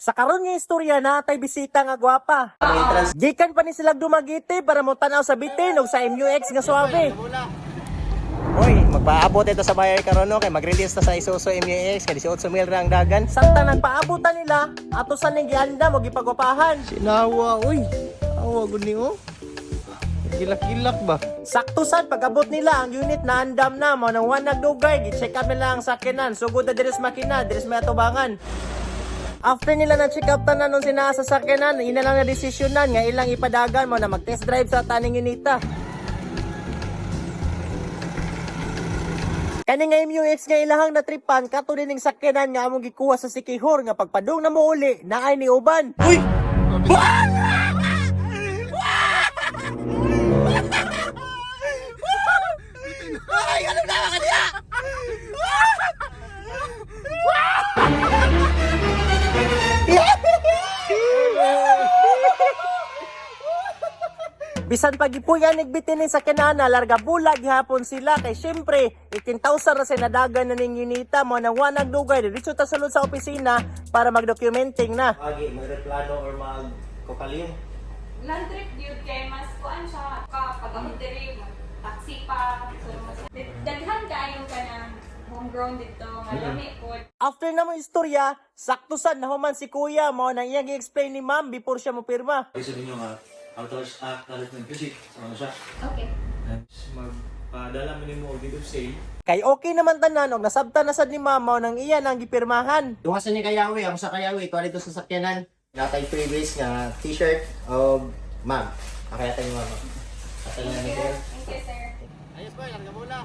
Sa karon nga istorya na tay bisita nga gwapa. Gikan pa ni sila dumagiti para mo tanaw sa bitin ug sa MUX nga suabe. Hoy, magpaabot ito sa bayay karon no kay mag-release ta sa Isuzu MUX kay 18,000 ra ang dagan. Samtang nagpaabutan nila, ato sa ning gianda mo gipagwapahan. Sinawa, uy. Awa gud ni oh. Gilak-gilak ba? Sakto sad pag-abot nila ang unit na andam na mo nang one nagdugay, gi-check up nila ang sakyanan. Sugod na diris makina, diris may atubangan. After nila na check up tanan nun sina sa sakyanan, ina lang na desisyonan nga ilang ipadagan mo na mag-test drive sa taning unita. Kani nga MUX nga ilahang natripan kato ning sakyanan nga among gikuha sa Sikihor nga pagpadung na mo uli naay ni uban. Uy! Ay, ano na ka niya? Bisan pagipuyan nigbitin ni sakyanan na larga bulag gihapon sila kay syempre 18,000 ra sa nadagan na ning unita mo nang wa nagdugay diretso ta sulod sa opisina para mag-documenting na. Agi, magreplano or magkokalim. Land trip yun kay mas kuan siya kapag ako diri taxi pa so mas daghan kayo ka na homegrown dito malami po. After na mo istorya, sakto sad nahuman si kuya mo nang iyang i-explain ni ma'am before siya mo pirma. Sabihin nyo nga, acknowledgement kasi sama siya. Okay. Magpadala mo mo dito say. Kay okay naman tanan og nasabtan na sad ni ma'am mo nang iya nang gipirmahan. Duha sa ni Kayawi, ang sa Kayawi, tuwa dito sa sakyanan. Natay previous nga t-shirt o mag. Kaya tayo mama. Atay na ni Claire. Thank you sir. Ayos ba, yan muna.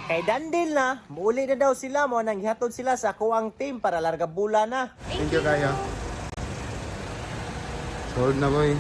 Kay dandil na, muuli na daw sila mo nang gihatod sila sa kuwang team para larga bula na. Thank you kaya. Sold na boy.